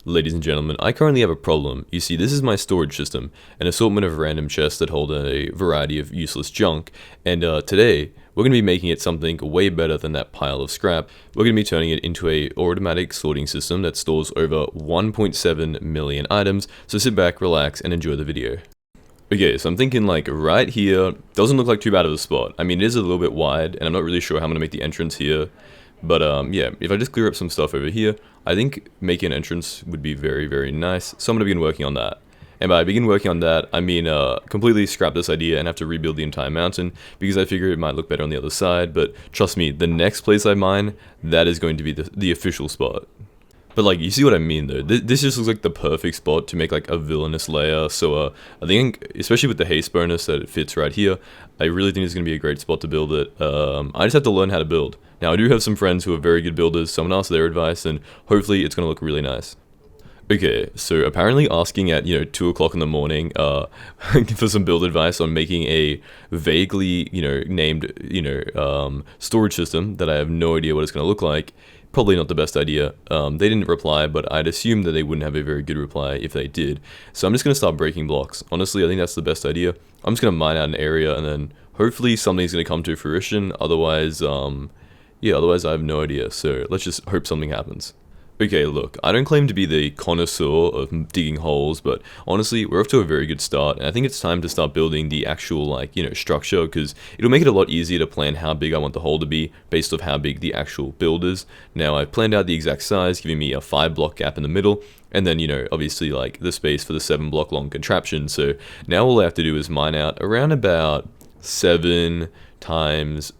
Ladies and gentlemen, I currently have a problem. You see, this is my storage system, an assortment of random chests that hold a variety of useless junk, and today, we're going to be making it something way better than that pile of scrap. We're going to be turning it into a automatic sorting system that stores over 1.7 million items, so sit back, relax, and enjoy the video. Okay, so I'm thinking like right here, doesn't look like too bad of a spot. I mean, it is a little bit wide, and I'm not really sure how I'm going to make the entrance here. But yeah, if I just clear up some stuff over here, I think making an entrance would be very, very nice. So I'm going to begin working on that. And by begin working on that, I mean completely scrap this idea and have to rebuild the entire mountain, because I figure it might look better on the other side. But trust me, the next place I mine, that is going to be the official spot. But like, you see what I mean though, this just looks like the perfect spot to make like a villainous layer, so I think, especially with the haste bonus that it fits right here, I really think it's going to be a great spot to build it. I just have to learn how to build. Now I do have some friends who are very good builders, so I'm going to ask their advice, and hopefully it's going to look really nice. Okay, so apparently asking at, 2 o'clock in the morning, for some build advice on making a vaguely, named, storage system that I have no idea what it's going to look like, probably not the best idea. They didn't reply, but I'd assume that they wouldn't have a very good reply if they did. So I'm just going to start breaking blocks. Honestly, I think that's the best idea. I'm just going to mine out an area, and then hopefully something's going to come to fruition. Otherwise, otherwise I have no idea. So let's just hope something happens. Okay, look, I don't claim to be the connoisseur of digging holes, but honestly, we're off to a very good start, and I think it's time to start building the actual, structure, because it'll make it a lot easier to plan how big I want the hole to be, based off how big the actual build is. Now, I've planned out the exact size, giving me a 5-block gap in the middle, and then, obviously, the space for the 7-block long contraption. So now all I have to do is mine out around about 7 times...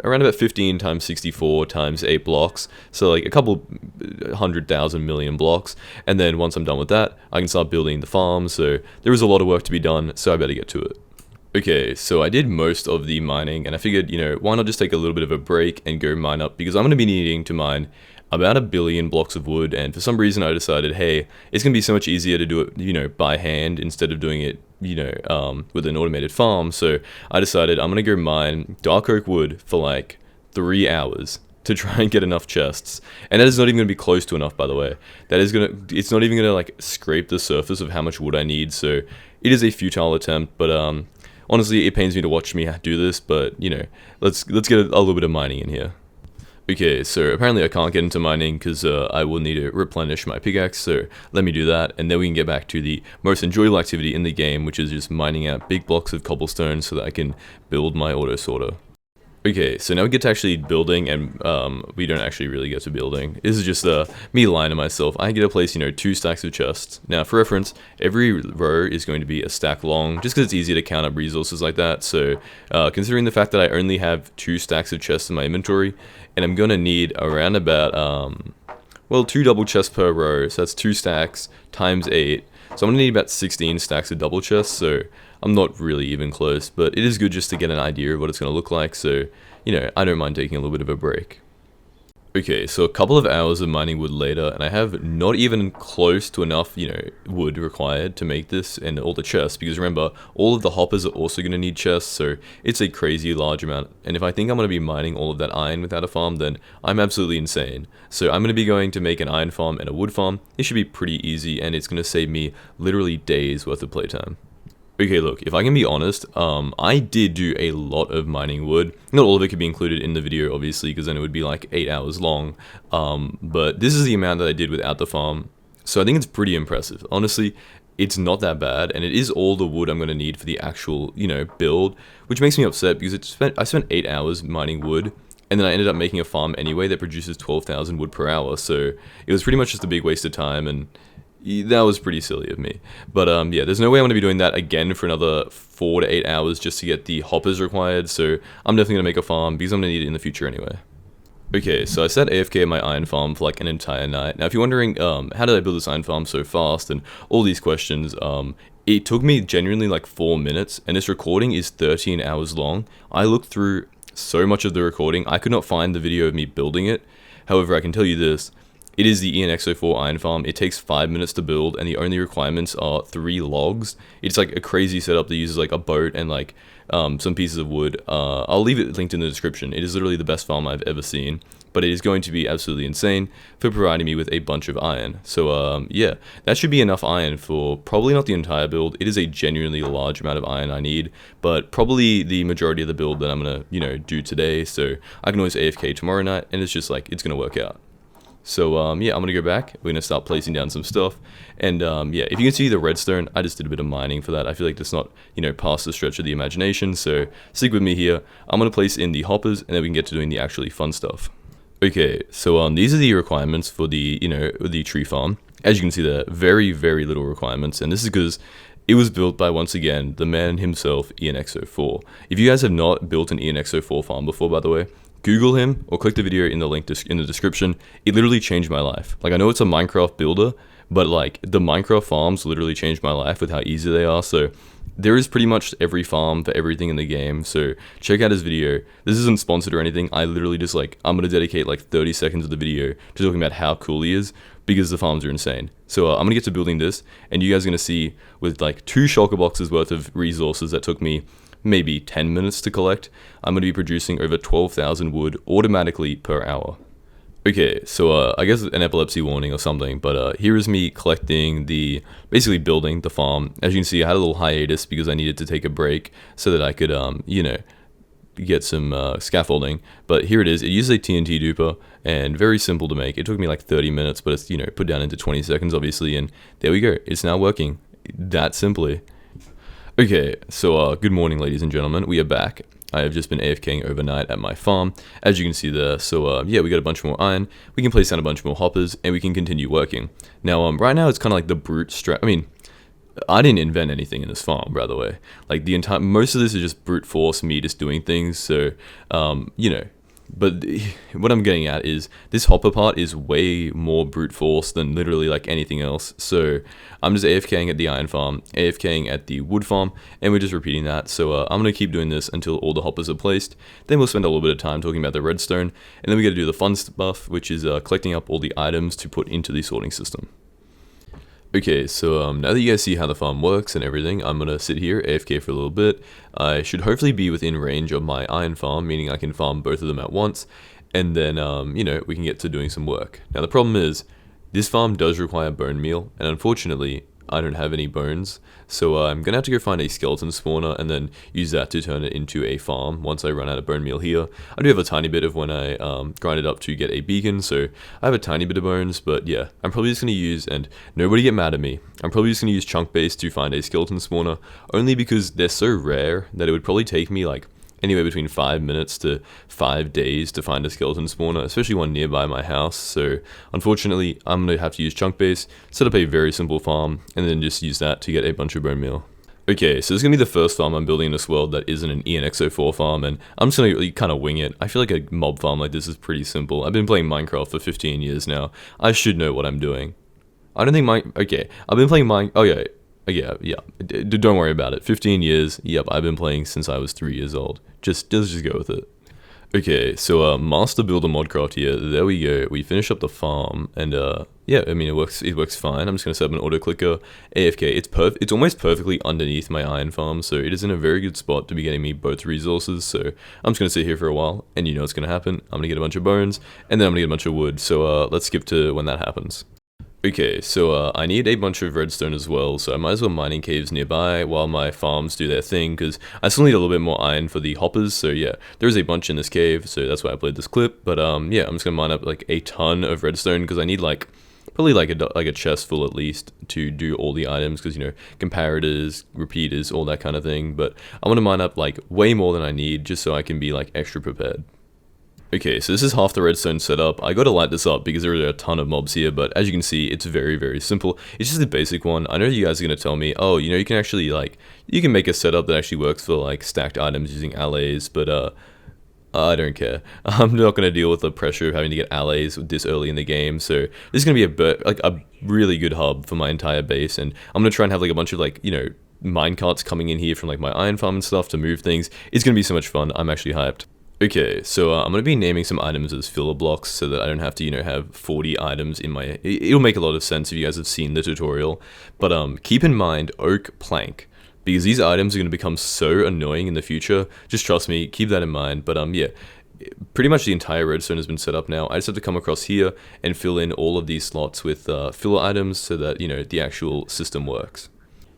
around about 15 times 64 times 8 blocks, so like a couple 100,000 million blocks, and then once I'm done with that, I can start building the farm. So there is a lot of work to be done, so I better get to it. Okay, so I did most of the mining, and I figured, why not just take a little bit of a break and go mine up, because I'm going to be needing to mine about 1 billion blocks of wood, and for some reason I decided, hey, it's going to be so much easier to do it, by hand instead of doing it, with an automated farm. So I decided I'm going to go mine dark oak wood for like 3 hours to try and get enough chests. And that is not even going to be close to enough, by the way. It's not even going to like scrape the surface of how much wood I need, so it is a futile attempt, but honestly, it pains me to watch me do this, but let's get a little bit of mining in here. Okay, so apparently I can't get into mining because I will need to replenish my pickaxe, so let me do that, and then we can get back to the most enjoyable activity in the game, which is just mining out big blocks of cobblestone so that I can build my auto sorter. Okay, so now we get to actually building, and we don't actually really get to building. This is just me lying to myself. I get to place, 2 stacks of chests. Now, for reference, every row is going to be a stack long, just because it's easier to count up resources like that. So, considering the fact that I only have 2 stacks of chests in my inventory, and I'm going to need around about, 2 double chests per row, so that's 2 stacks times 8. So I'm going to need about 16 stacks of double chests, so I'm not really even close, but it is good just to get an idea of what it's going to look like, so, I don't mind taking a little bit of a break. Okay, so a couple of hours of mining wood later, and I have not even close to enough, wood required to make this and all the chests, because remember, all of the hoppers are also going to need chests, so it's a crazy large amount, and if I think I'm going to be mining all of that iron without a farm, then I'm absolutely insane. So I'm going to be going to make an iron farm and a wood farm. It should be pretty easy, and it's going to save me literally days worth of playtime. Okay, look, if I can be honest, I did do a lot of mining wood. Not all of it could be included in the video, obviously, because then it would be like 8 hours long. But this is the amount that I did without the farm. So I think it's pretty impressive. Honestly, it's not that bad, and it is all the wood I'm going to need for the actual, build, which makes me upset because I spent 8 hours mining wood, and then I ended up making a farm anyway that produces 12,000 wood per hour. So it was pretty much just a big waste of time, and that was pretty silly of me. But yeah, there's no way I'm going to be doing that again for another 4 to 8 hours just to get the hoppers required, so I'm definitely going to make a farm because I'm going to need it in the future anyway. Okay, so I sat AFK at my iron farm for like an entire night. Now if you're wondering how did I build this iron farm so fast and all these questions, it took me genuinely like 4 minutes, and this recording is 13 hours long. I looked through so much of the recording, I could not find the video of me building it. However, I can tell you this. It is the ENX04 iron farm. It takes 5 minutes to build, and the only requirements are 3 logs. It's like a crazy setup that uses like a boat and like some pieces of wood. I'll leave it linked in the description. It is literally the best farm I've ever seen. but it is going to be absolutely insane for providing me with a bunch of iron. So yeah, that should be enough iron for probably not the entire build. It is a genuinely large amount of iron I need, but probably the majority of the build that I'm gonna, do today, so I can always AFK tomorrow night, and it's just like, it's gonna work out. So yeah, I'm gonna go back. We're gonna start placing down some stuff, and yeah, if you can see the redstone, I just did a bit of mining for that. I feel like that's not past the stretch of the imagination. So stick with me here. I'm gonna place in the hoppers, and then we can get to doing the actually fun stuff. Okay, so these are the requirements for the the tree farm. As you can see, there are very little requirements, and this is because it was built by, once again, the man himself, ENX04. If you guys have not built an ENX04 farm before, by the way, Google him or click the video in the link in the description. It literally changed my life. Like, I know it's a Minecraft builder, but like the Minecraft farms literally changed my life with how easy they are. So there is pretty much every farm for everything in the game. So check out his video. This isn't sponsored or anything. I literally just I'm going to dedicate like 30 seconds of the video to talking about how cool he is, because the farms are insane. So I'm going to get to building this, and you guys are going to see with like 2 shulker boxes worth of resources that took me maybe 10 minutes to collect, I'm going to be producing over 12,000 wood automatically per hour. Okay, so I guess an epilepsy warning or something, but here is me collecting basically building the farm. As you can see, I had a little hiatus because I needed to take a break so that I could, get some scaffolding. But here it is. It uses a TNT duper, and very simple to make. It took me like 30 minutes, but it's, put down into 20 seconds, obviously, and there we go. It's now working that simply. Okay, so good morning, ladies and gentlemen. We are back. I have just been AFKing overnight at my farm, as you can see there. So yeah, we got a bunch more iron. We can place down a bunch more hoppers, and we can continue working. Now, right now it's kind of like the brute strat. I mean, I didn't invent anything in this farm, by the way. Like, most of this is just brute force, me just doing things. So but what I'm getting at is this hopper part is way more brute force than literally like anything else. So I'm just AFKing at the iron farm, AFKing at the wood farm, and we're just repeating that. So I'm going to keep doing this until all the hoppers are placed. Then we'll spend a little bit of time talking about the redstone, and then we got to do the fun stuff, which is collecting up all the items to put into the sorting system. Okay, so now that you guys see how the farm works and everything, I'm going to sit here, AFK for a little bit. I should hopefully be within range of my iron farm, meaning I can farm both of them at once, and then, we can get to doing some work. Now, the problem is, this farm does require bone meal, and unfortunately, I don't have any bones, so I'm going to have to go find a skeleton spawner and then use that to turn it into a farm once I run out of bone meal here. I do have a tiny bit of when I grind it up to get a beacon, so I have a tiny bit of bones, but yeah, I'm probably just going to use, and nobody get mad at me, I'm probably just going to use chunk base to find a skeleton spawner, only because they're so rare that it would probably take me like anywhere between 5 minutes to 5 days to find a skeleton spawner, especially one nearby my house. So unfortunately, I'm going to have to use chunk base, set up a very simple farm, and then just use that to get a bunch of bone meal. Okay, so this is going to be the first farm I'm building in this world that isn't an ENX04 farm, and I'm just going to kind of wing it. I feel like a mob farm like this is pretty simple. I've been playing Minecraft for 15 years now. I should know what I'm doing. I don't think okay, I've been playing oh yeah. Yeah. Don't worry about it. 15 years. Yep, I've been playing since I was 3 years old. Let's just go with it. Okay, so Master Builder Modcraft here. There we go. We finish up the farm, and yeah, I mean it works fine. I'm just gonna set up an auto clicker, AFK. It's almost perfectly underneath my iron farm, so it is in a very good spot to be getting me both resources. So I'm just gonna sit here for a while, and you know what's gonna happen. I'm gonna get a bunch of bones, and then I'm gonna get a bunch of wood. So let's skip to when that happens. Okay, so I need a bunch of redstone as well, so I might as well mining caves nearby while my farms do their thing, because I still need a little bit more iron for the hoppers. So yeah, there's a bunch in this cave, so that's why I played this clip. But yeah, I'm just gonna mine up like a ton of redstone, because I need probably like a chest full at least to do all the items, because comparators, repeaters, all that kind of thing. But I want to mine up like way more than I need, just so I can be like extra prepared. Okay, so this is half the redstone setup. I gotta light this up because there are a ton of mobs here, but as you can see, it's very simple. It's just a basic one. I know you guys are gonna tell me, oh, you can actually you can make a setup that actually works for like stacked items using allays, but I don't care. I'm not gonna deal with the pressure of having to get allays this early in the game. So this is gonna be a really good hub for my entire base, and I'm gonna try and have like a bunch of minecarts coming in here from like my iron farm and stuff to move things. It's gonna be so much fun. I'm actually hyped. Okay, so I'm going to be naming some items as filler blocks so that I don't have to, have 40 items in my... It'll make a lot of sense if you guys have seen the tutorial, but keep in mind oak plank, because these items are going to become so annoying in the future. Just trust me, keep that in mind, but yeah, pretty much the entire redstone has been set up now. I just have to come across here and fill in all of these slots with filler items so that, you know, the actual system works.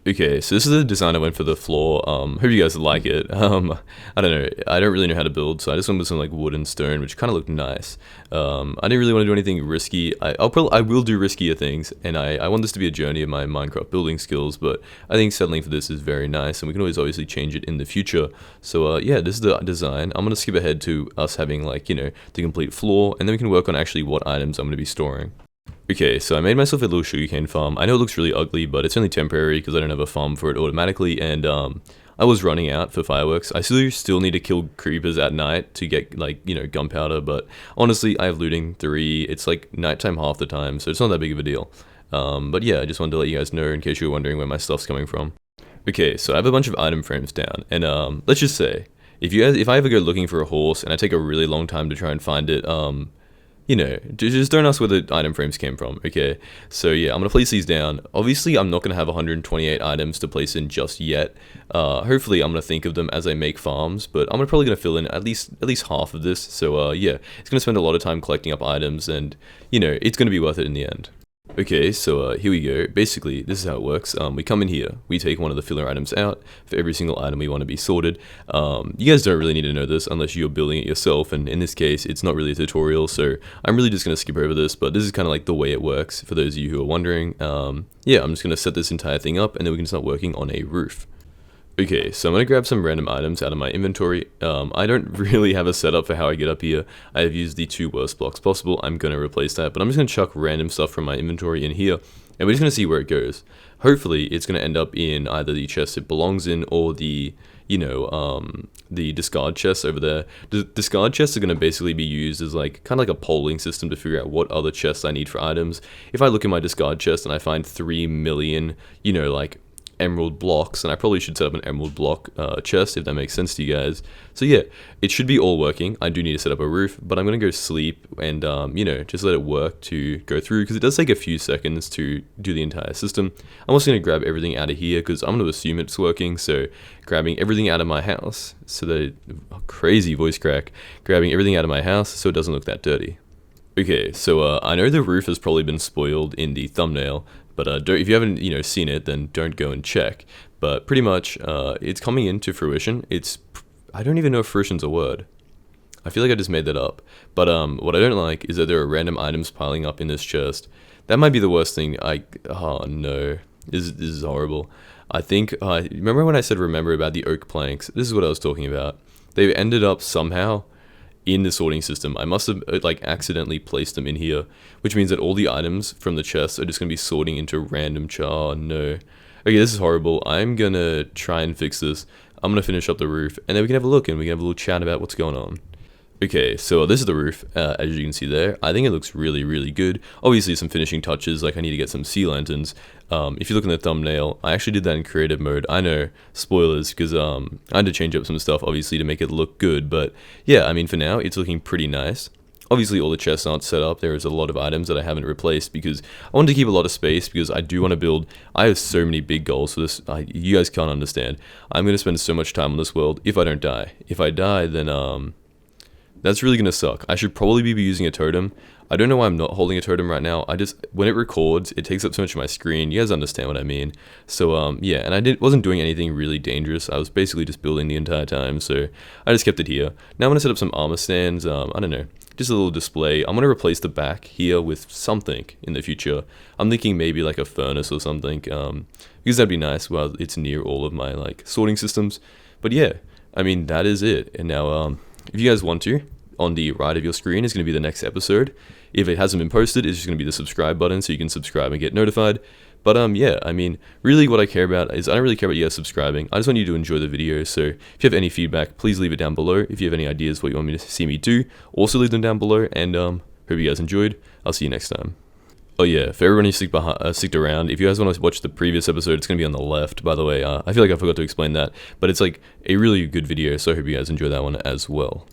Okay, so this is the design I went for the floor. Hope you guys like it. I don't know. I don't really know how to build, so I just went with some like wood and stone, which kind of looked nice. I didn't really want to do anything risky. I will do riskier things, and I want this to be a journey of my Minecraft building skills. But I think settling for this is very nice, and we can always obviously change it in the future. So yeah, this is the design. I'm gonna skip ahead to us having like, you know, the complete floor, and then we can work on actually what items I'm gonna be storing. Okay, so I made myself a little sugarcane farm. I know it looks really ugly, but it's only temporary because I don't have a farm for it automatically, and I was running out for fireworks. I still need to kill creepers at night to get, like, you know, gunpowder, but honestly, I have looting 3. It's like nighttime half the time, so it's not that big of a deal. But yeah, I just wanted to let you guys know in case you were wondering where my stuff's coming from. Okay, so I have a bunch of item frames down, and let's just say, if I ever go looking for a horse and I take a really long time to try and find it, you know, just don't ask where the item frames came from, okay? So yeah, I'm going to place these down. Obviously, I'm not going to have 128 items to place in just yet. Hopefully, I'm going to think of them as I make farms, but I'm probably going to fill in at least half of this. So yeah, it's going to spend a lot of time collecting up items, and, you know, it's going to be worth it in the end. Okay, so here we go. Basically, this is how it works. We come in here, we take one of the filler items out for every single item we want to be sorted. You guys don't really need to know this unless you're building it yourself, and in this case, it's not really a tutorial, so I'm really just going to skip over this, but this is kind of like the way it works for those of you who are wondering. Yeah, I'm just going to set this entire thing up, and then we can start working on a roof. Okay, so I'm going to grab some random items out of my inventory. I don't really have a setup for how I get up here. I have used the 2 worst blocks possible. I'm going to replace that, but I'm just going to chuck random stuff from my inventory in here, and we're just going to see where it goes. Hopefully, it's going to end up in either the chest it belongs in or the, you know, the discard chests over there. The discard chests are going to basically be used as like kind of like a polling system to figure out what other chests I need for items. If I look in my discard chest and I find 3 million, you know, like emerald blocks, and I probably should set up an emerald block chest if that makes sense to you guys. So yeah, it should be all working. I do need to set up a roof, but I'm gonna go sleep and you know, just let it work to go through, because it does take a few seconds to do the entire system. I'm also gonna grab everything out of here because I'm gonna assume it's working. So grabbing everything out of my house so that crazy voice crack, grabbing everything out of my house so it doesn't look that dirty. Okay, so I know the roof has probably been spoiled in the thumbnail, but if you haven't, you know, seen it, then don't go and check. But pretty much, it's coming into fruition. I don't even know if fruition's a word. I feel like I just made that up. But what I don't like is that there are random items piling up in this chest. That might be the worst thing. Oh no, this is horrible. I think, remember when I said remember about the oak planks? This is what I was talking about. They've ended up somehow in the sorting system. I must have like accidentally placed them in here, which means that all the items from the chest are just going to be sorting into random oh no. Okay, this is horrible. I'm going to try and fix this. I'm going to finish up the roof, and then we can have a look and we can have a little chat about what's going on. Okay, so this is the roof, as you can see there. I think it looks really, really good. Obviously, some finishing touches, like I need to get some sea lanterns. If you look in the thumbnail, I actually did that in creative mode. I know, spoilers, because I had to change up some stuff, obviously, to make it look good. But yeah, I mean, for now, it's looking pretty nice. Obviously, all the chests aren't set up. There is a lot of items that I haven't replaced because I wanted to keep a lot of space, because I do want to build. I have so many big goals for this. You guys can't understand. I'm going to spend so much time on this world if I don't die. If I die, then that's really going to suck. I should probably be using a totem. I don't know why I'm not holding a totem right now. When it records, it takes up so much of my screen. You guys understand what I mean. So, yeah, and I wasn't doing anything really dangerous. I was basically just building the entire time, so I just kept it here. Now I'm going to set up some armor stands. I don't know, just a little display. I'm going to replace the back here with something in the future. I'm thinking maybe like a furnace or something, because that'd be nice while it's near all of my, like, sorting systems. But yeah, I mean, that is it. And now, if you guys want to, on the right of your screen is going to be the next episode. If it hasn't been posted, it's just going to be the subscribe button, so you can subscribe and get notified. But yeah, I mean, really what I care about is I don't really care about you guys subscribing. I just want you to enjoy the video. So if you have any feedback, please leave it down below. If you have any ideas what you want me to see me do, also leave them down below. And hope you guys enjoyed. I'll see you next time. Oh yeah, for everyone who sticked around, if you guys want to watch the previous episode, it's going to be on the left, by the way. I feel like I forgot to explain that, but it's like a really good video, so I hope you guys enjoy that one as well.